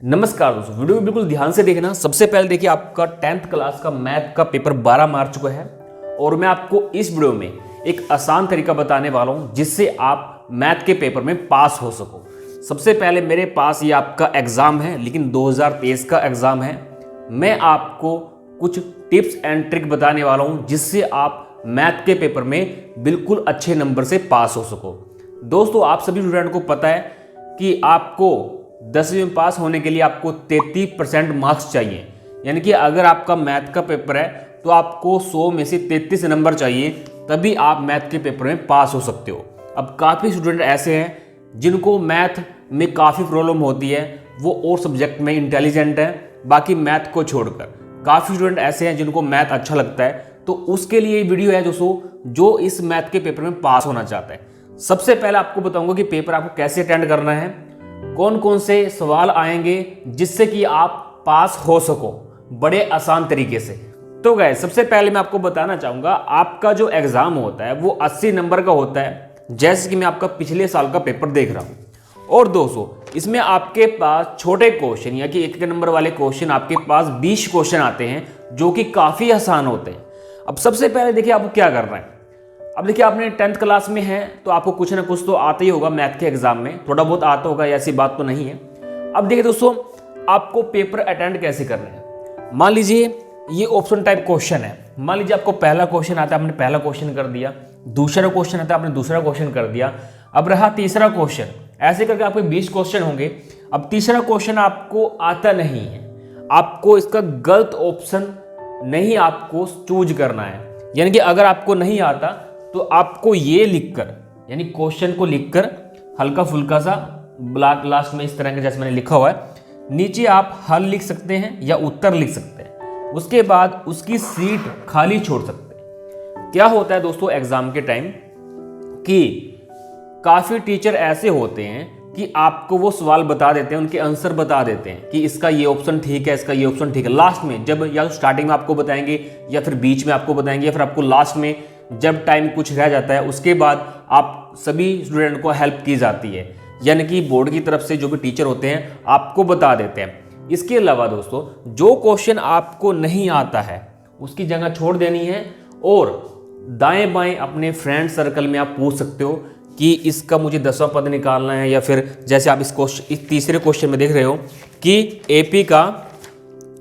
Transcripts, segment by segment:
नमस्कार दोस्तों, वीडियो बिल्कुल ध्यान से देखना। सबसे पहले देखिए, आपका 10th क्लास का मैथ का पेपर 12 मार्च को है और मैं आपको इस वीडियो में एक आसान तरीका बताने वाला हूं जिससे आप मैथ के पेपर में पास हो सको। सबसे पहले मेरे पास ये आपका एग्ज़ाम है, लेकिन 2023 का एग्ज़ाम है। मैं आपको कुछ टिप्स एंड ट्रिक बताने वाला हूं जिससे आप मैथ के पेपर में बिल्कुल अच्छे नंबर से पास हो सको। दोस्तों, आप सभी स्टूडेंट को पता है कि आपको 10वीं में पास होने के लिए आपको 33% मार्क्स चाहिए। यानी कि अगर आपका मैथ का पेपर है तो आपको 100 में से 33 नंबर चाहिए, तभी आप मैथ के पेपर में पास हो सकते हो। अब काफ़ी स्टूडेंट ऐसे हैं जिनको मैथ में काफ़ी प्रॉब्लम होती है, वो और सब्जेक्ट में इंटेलिजेंट है, बाकी मैथ को छोड़कर। काफ़ी स्टूडेंट ऐसे हैं जिनको मैथ अच्छा लगता है, तो उसके लिए ये वीडियो है दोस्तों, जो इस मैथ के पेपर में पास होना चाहता है। सबसे पहले आपको बताऊंगा कि पेपर आपको कैसे अटेंड करना है, कौन कौन से सवाल आएंगे जिससे कि आप पास हो सको बड़े आसान तरीके से। तो गाइस, सबसे पहले मैं आपको बताना चाहूंगा, आपका जो एग्जाम होता है वो 80 नंबर का होता है, जैसे कि मैं आपका पिछले साल का पेपर देख रहा हूं। और दोस्तों, इसमें आपके पास छोटे क्वेश्चन या कि 1 नंबर वाले क्वेश्चन आपके पास 20 क्वेश्चन आते हैं जो कि काफी आसान होते हैं। अब सबसे पहले देखिए आपको क्या करना है। अब देखिए, आपने 10th क्लास में है तो आपको कुछ ना कुछ तो आता ही होगा मैथ के एग्जाम में, थोड़ा बहुत आता होगा, ऐसी बात तो नहीं है। अब देखिए दोस्तों, आपको पेपर अटेंड कैसे करना है। मान लीजिए ये ऑप्शन टाइप क्वेश्चन है। मान लीजिए आपको पहला क्वेश्चन आता है, आपने पहला क्वेश्चन कर दिया। दूसरा क्वेश्चन आता है, आपने दूसरा क्वेश्चन कर दिया। अब रहा तीसरा क्वेश्चन। ऐसे करके आपके 20 क्वेश्चन होंगे। अब तीसरा क्वेश्चन आपको आता नहीं है, आपको इसका गलत ऑप्शन नहीं आपको चूज करना है। यानी कि अगर आपको नहीं आता तो आपको ये लिखकर, यानी क्वेश्चन को लिखकर हल्का फुल्का सा ब्लैक लास्ट में इस तरह के जैसे मैंने लिखा हुआ है, नीचे आप हल लिख सकते हैं या उत्तर लिख सकते हैं। उसके बाद उसकी सीट खाली छोड़ सकते हैं। क्या होता है दोस्तों एग्जाम के टाइम कि काफी टीचर ऐसे होते हैं कि आपको वो सवाल बता देते हैं, उनके आंसर बता देते हैं कि इसका ये ऑप्शन ठीक है, इसका ये ऑप्शन ठीक है। लास्ट में जब या तो स्टार्टिंग में आपको बताएंगे या फिर बीच में आपको बताएंगे या फिर आपको लास्ट में जब टाइम कुछ रह जाता है उसके बाद आप सभी स्टूडेंट को हेल्प की जाती है। यानी कि बोर्ड की तरफ से जो भी टीचर होते हैं आपको बता देते हैं। इसके अलावा दोस्तों, जो क्वेश्चन आपको नहीं आता है उसकी जगह छोड़ देनी है और दाएं बाएं अपने फ्रेंड सर्कल में आप पूछ सकते हो कि इसका मुझे 10वां पद निकालना है, या फिर जैसे आप इस तीसरे क्वेश्चन में देख रहे हो कि एपी का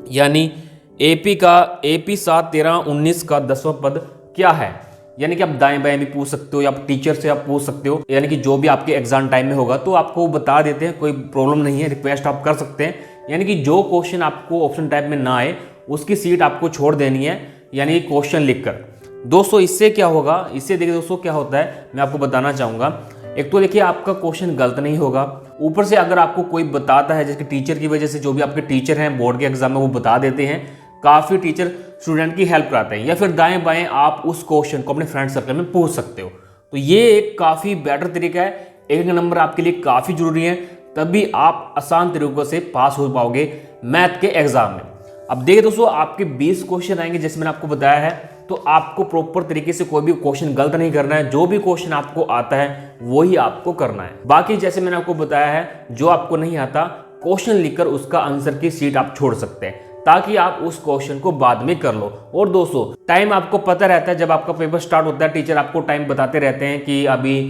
यानी एपी 7, 13, 19 का 10वां पद क्या है। यानी कि आप दाएं बाएं भी पूछ सकते हो या आप टीचर से आप पूछ सकते हो। यानी कि जो भी आपके एग्जाम टाइम में होगा तो आपको वो बता देते हैं, कोई प्रॉब्लम नहीं है, रिक्वेस्ट आप कर सकते हैं। यानी कि जो क्वेश्चन आपको ऑप्शन टाइप में ना आए उसकी सीट आपको छोड़ देनी है, यानी क्वेश्चन लिखकर। दोस्तों, इससे क्या होगा, इससे देखिए दोस्तों क्या होता है मैं आपको बताना चाहूँगा। एक तो देखिए आपका क्वेश्चन गलत नहीं होगा, ऊपर से अगर आपको कोई बताता है, जैसे टीचर की वजह से जो भी आपके टीचर हैं बोर्ड के एग्जाम में वो बता देते हैं, काफ़ी टीचर स्टूडेंट की हेल्प कराते हैं। या फिर दाएं बाएं आप उस क्वेश्चन को अपने फ्रेंड सर्कल में पूछ सकते हो। तो ये एक काफ़ी बेटर तरीका है। 1 नंबर आपके लिए काफ़ी जरूरी है, तभी आप आसान तरीकों से पास हो पाओगे मैथ के एग्जाम में। अब देखिए दोस्तों, आपके 20 क्वेश्चन आएंगे जैसे मैंने आपको बताया है, तो आपको प्रॉपर तरीके से कोई भी क्वेश्चन गलत नहीं करना है। जो भी क्वेश्चन आपको आता है वही आपको करना है। बाकी जैसे मैंने आपको बताया है, जो आपको नहीं आता क्वेश्चन लिखकर उसका आंसर की सीट आप छोड़ सकते हैं, ताकि आप उस क्वेश्चन को बाद में कर लो। और दोस्तों, टाइम आपको पता रहता है, जब आपका पेपर स्टार्ट होता है टीचर आपको टाइम बताते रहते हैं कि अभी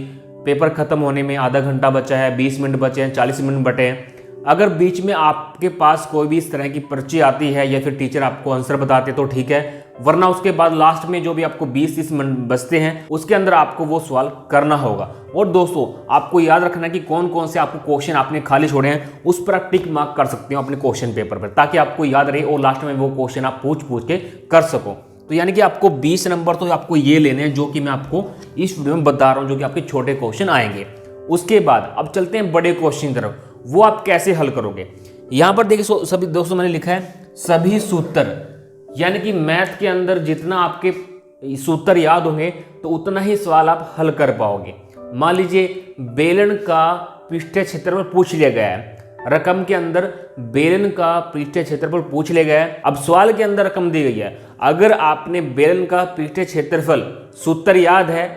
पेपर खत्म होने में आधा घंटा बचा है, 20 मिनट बचे हैं, 40 मिनट बचे हैं। अगर बीच में आपके पास कोई भी इस तरह की पर्ची आती है या फिर टीचर आपको आंसर बताते तो ठीक है, वरना उसके बाद लास्ट में जो भी आपको 20-30 मिनट बचते हैं उसके अंदर आपको वो सवाल करना होगा। और दोस्तों, आपको याद रखना है कि कौन कौन से आपको क्वेश्चन आपने खाली छोड़े हैं, उस पर आप टिक मार्क कर सकते हो अपने क्वेश्चन पेपर पर, ताकि आपको याद रहे और लास्ट में वो क्वेश्चन आप पूछ के कर सको। तो यानी कि आपको 20 नंबर तो आपको ये लेने हैं जो कि मैं आपको इस वीडियो में बता रहा हूँ, जो कि आपके छोटे क्वेश्चन आएंगे। उसके बाद अब चलते हैं बड़े क्वेश्चन की तरफ, वो आप कैसे हल करोगे। यहां पर देखिए सभी दोस्तों, मैंने लिखा है सभी सूत्र, यानी कि मैथ के अंदर जितना आपके सूत्र याद होंगे तो उतना ही सवाल आप हल कर पाओगे। मान लीजिए बेलन का पृष्ठीय क्षेत्रफल पूछ लिया गया है, रकम के अंदर बेलन का पृष्ठीय क्षेत्रफल पूछ लिया गया है। अब सवाल के अंदर रकम दी गई है, अगर आपने बेलन का पृष्ठीय क्षेत्रफल सूत्र याद है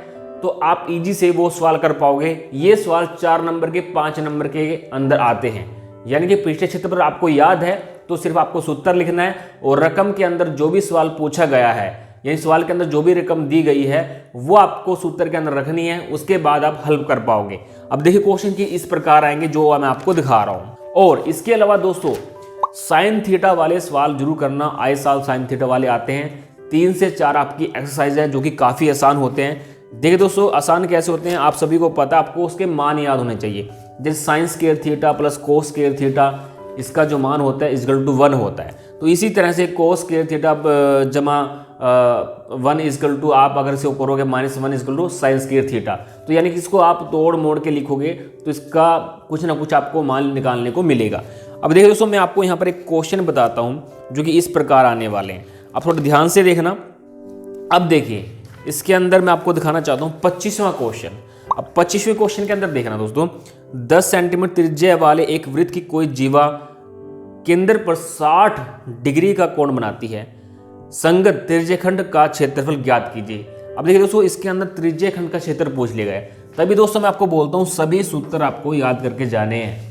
तो आप इजी से वो सवाल कर पाओगे। ये सवाल 4 नंबर के 5 नंबर के अंदर आते हैं। यानी कि पृष्ठीय क्षेत्रफल आपको याद है तो सिर्फ आपको सूत्र लिखना है और रकम के अंदर जो भी सवाल पूछा गया है, यानी सवाल के अंदर जो भी रकम दी गई है वो आपको सूत्र के अंदर रखनी है, उसके बाद आप हल कर पाओगे। अब देखिए क्वेश्चन की इस प्रकार आएंगे जो मैं आपको दिखा रहा हूं। और इसके अलावा दोस्तों साइन थीटा वाले सवाल जरूर करना, आए साल साइन थीटा वाले आते हैं। 3 से 4 आपकी एक्सरसाइज है जो कि काफ़ी आसान होते हैं। देखिए दोस्तों आसान कैसे होते हैं आप सभी को पता, आपको उसके मान याद होने चाहिए। जैसे sign square theta plus cos square theta, इसका जो मान होता है इक्वल टू 1 होता है। तो इसी तरह से कोस स्क्वायर थीटा जमा 1 इक्वल टू, आप अगर इसे करोगे -1 equal to sine square theta, तो यानी कि इसको आप तोड़ मोड़ के लिखोगे तो इसका कुछ ना कुछ आपको मान निकालने को मिलेगा। अब देखिए दोस्तों मैं आपको यहाँ पर एक क्वेश्चन बताता हूँ जो कि इस प्रकार आने वाले हैं, आप थोड़ा ध्यान से देखना। अब देखिए इसके अंदर मैं आपको दिखाना चाहता हूँ 25वां क्वेश्चन। अब 25वें क्वेश्चन के अंदर देखना दोस्तों, 10 सेंटीमीटर त्रिज्या वाले एक वृत्त की कोई जीवा केंद्र पर 60 डिग्री का कोण बनाती है, संगत त्रिज्यखंड का क्षेत्रफल ज्ञात कीजिए। अब देखिए दोस्तों इसके अंदर त्रिज्यखंड का क्षेत्र पूछ लिया गया है, तभी दोस्तों मैं आपको बोलता हूँ सभी सूत्र आपको याद करके जाने हैं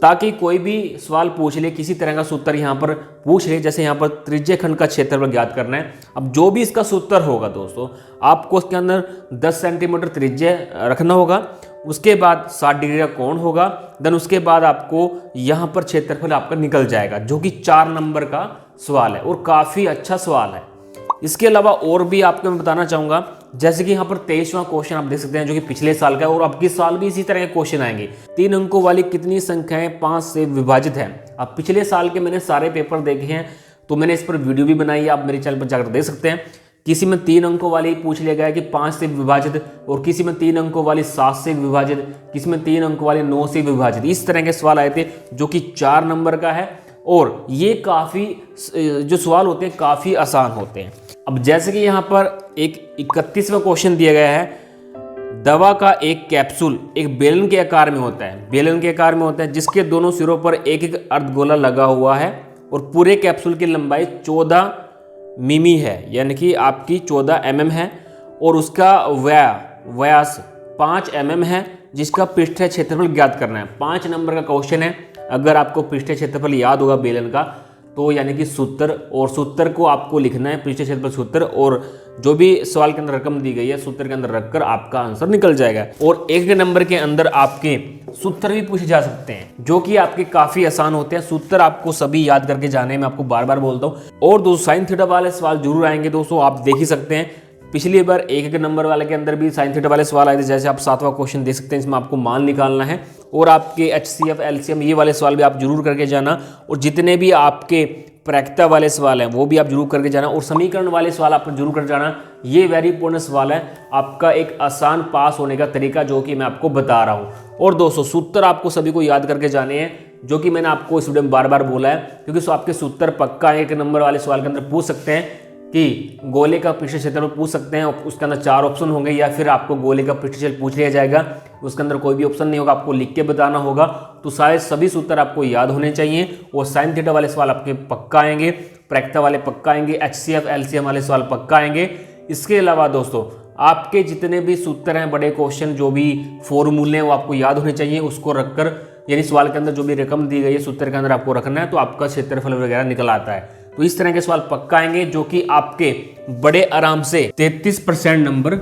ताकि कोई भी सवाल पूछ ले, किसी तरह का सूत्र यहाँ पर पूछ ले, जैसे यहाँ पर त्रिज्यखंड का क्षेत्रफल ज्ञात करना है। अब जो भी इसका सूत्र होगा दोस्तों आपको उसके अंदर 10 सेंटीमीटर त्रिज्या रखना होगा, उसके बाद 60 डिग्री का कोण होगा, देन उसके बाद आपको यहाँ पर क्षेत्रफल आपका निकल जाएगा, जो कि 4 नंबर का सवाल है और काफ़ी अच्छा सवाल है। इसके अलावा और भी आपको मैं बताना चाहूँगा, जैसे कि यहाँ पर 23वां क्वेश्चन आप देख सकते हैं जो कि पिछले साल का है और अब किस साल भी इसी तरह के क्वेश्चन आएंगे। 3 अंकों वाली कितनी संख्याएं 5 से विभाजित हैं। अब पिछले साल के मैंने सारे पेपर देखे हैं तो मैंने इस पर वीडियो भी बनाई है, आप मेरे चैनल पर जाकर देख सकते हैं। किसी में 3 अंकों वाली पूछ लिया गया है कि 5 से विभाजित, और किसी में 3 अंकों वाली 7 से विभाजित, किसी में 3 अंकों वाली 9 से विभाजित। इस तरह के सवाल आए थे जो कि 4 नंबर का है और ये काफ़ी जो सवाल होते हैं काफ़ी आसान होते हैं। अब जैसे कि यहाँ पर एक 31वां क्वेश्चन दिया गया है, दवा का एक कैप्सूल एक बेलन के आकार में होता है, बेलन के आकार में होता है जिसके दोनों सिरों पर एक एक अर्धगोला लगा हुआ है और पूरे कैप्सूल की लंबाई 14 मिमी है, यानी कि आपकी 14 mm है और उसका व्यास 5 mm है, जिसका पृष्ठीय क्षेत्रफल ज्ञात करना है। 5 नंबर का क्वेश्चन है। अगर आपको पृष्ठीय क्षेत्रफल याद होगा बेलन का तो यानी कि सूत्र, और सूत्र को आपको लिखना है पृष्ठीय क्षेत्रफल सूत्र, और जो भी सवाल के अंदर रकम दी गई है सूत्र के अंदर रखकर आपका आंसर निकल जाएगा। और 1 नंबर के अंदर आपके सूत्र भी पूछे जा सकते हैं जो कि आपके काफी आसान होते हैं। सूत्र आपको सभी याद करके जाने में आपको बार बार बोलता हूँ। और दोस्तों साइन थीटा वाले सवाल जरूर आएंगे दोस्तों, आप देख ही सकते हैं। पिछली बार 1 नंबर वाले के अंदर भी साइन थीटा वाले सवाल आए थे, जैसे आप 7वां क्वेश्चन देख सकते हैं, इसमें आपको मान निकालना है और आपके HCF LCM ये वाले सवाल भी आप जरूर करके जाना, और जितने भी आपके प्रायिकता वाले सवाल हैं वो भी आप जरूर करके जाना, और समीकरण वाले सवाल आप जरूर कर जाना। ये वेरी इंपॉर्टेंट सवाल है, आपका एक आसान पास होने का तरीका जो कि मैं आपको बता रहा हूँ। और दोस्तों सूत्र आपको सभी को याद करके जाने हैं, जो कि मैंने आपको इस वीडियो में बार बार बोला है, क्योंकि आपके सूत्र पक्का 1 नंबर वाले सवाल के अंदर पूछ सकते हैं कि गोले का पृष्ठीय क्षेत्रफल पूछ सकते हैं, उसके अंदर 4 ऑप्शन होंगे, या फिर आपको गोले का पृष्ठीय क्षेत्रफल पूछ लिया जाएगा, उसके अंदर कोई भी ऑप्शन नहीं होगा, आपको लिख के बताना होगा। तो सारे सभी सूत्र आपको याद होने चाहिए, और साइन थीटा वाले सवाल आपके पक्का आएंगे, प्रायिकता वाले पक्का आएंगे, HCF LCM वाले सवाल पक्का आएंगे। इसके अलावा दोस्तों आपके जितने भी सूत्र हैं, बड़े क्वेश्चन जो भी फॉर्मूले हैं वो आपको याद होने चाहिए, उसको रखकर, यानी सवाल के अंदर जो भी रकम दी गई है सूत्र के अंदर आपको रखना है, तो आपका क्षेत्रफल वगैरह निकल आता है। तो इस तरह के सवाल पक्का आएंगे जो कि आपके बड़े आराम से 33% नंबर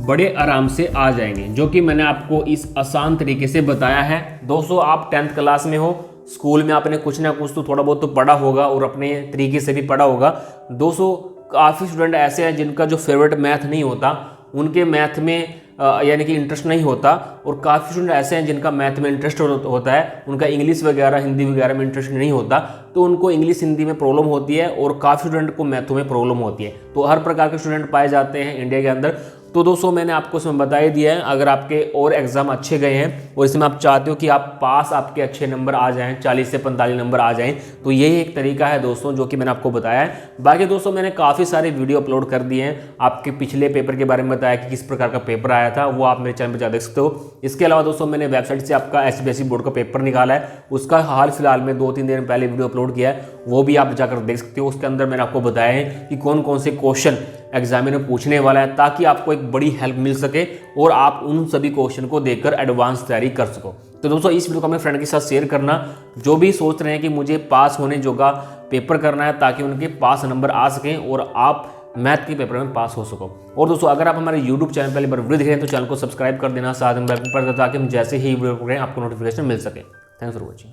बड़े आराम से आ जाएंगे, जो कि मैंने आपको इस आसान तरीके से बताया है। दोस्तों आप 10th क्लास में हो, स्कूल में आपने कुछ ना कुछ तो थोड़ा बहुत तो पढ़ा होगा और अपने तरीके से भी पढ़ा होगा। दोस्तों काफ़ी स्टूडेंट ऐसे हैं जिनका जो फेवरेट मैथ नहीं होता, उनके मैथ में यानी कि इंटरेस्ट नहीं होता, और काफ़ी स्टूडेंट ऐसे हैं जिनका मैथ में इंटरेस्ट होता है, उनका इंग्लिश वगैरह हिंदी वगैरह में इंटरेस्ट नहीं होता, तो उनको इंग्लिश हिंदी में प्रॉब्लम होती है, और काफ़ी स्टूडेंट को मैथों में प्रॉब्लम होती है। तो हर प्रकार के स्टूडेंट पाए जाते हैं इंडिया के अंदर। तो दोस्तों मैंने आपको इसमें बता ही दिया है, अगर आपके और एग्जाम अच्छे गए हैं और इसमें आप चाहते हो कि आप पास आपके अच्छे नंबर आ जाएं, 40 से 45 नंबर आ जाएं, तो यही एक तरीका है दोस्तों जो कि मैंने आपको बताया है। बाकी दोस्तों मैंने काफ़ी सारे वीडियो अपलोड कर दिए हैं, आपके पिछले पेपर के बारे में बताया कि किस प्रकार का पेपर आया था, वो आप मेरे चैनल पर जा देख सकते हो। इसके अलावा दोस्तों मैंने वेबसाइट से आपका SBSE बोर्ड का पेपर निकाला है, उसका हाल फिलहाल में 2-3 दिन पहले वीडियो अपलोड किया है, वो भी आप जाकर देख सकते हो। उसके अंदर मैंने आपको बताया है कि कौन कौन से क्वेश्चन एग्जाम में पूछने वाला है, ताकि आपको एक बड़ी हेल्प मिल सके और आप उन सभी क्वेश्चन को देखकर एडवांस तैयारी कर सको। तो दोस्तों इस वीडियो को अपने फ्रेंड के साथ शेयर करना, जो भी सोच रहे हैं कि मुझे पास होने जोगा पेपर करना है ताकि उनके पास नंबर आ सकें और आप मैथ के पेपर में पास हो सको। और दोस्तों अगर आप हमारे यूट्यूब चैनल पहली बार वीडियो देख रहे हैं तो चैनल को सब्सक्राइब कर देना, साथ में बेल आइकन पर ताकि हम जैसे ही वीडियो करें आपको नोटिफिकेशन मिल सके। Thanks for watching.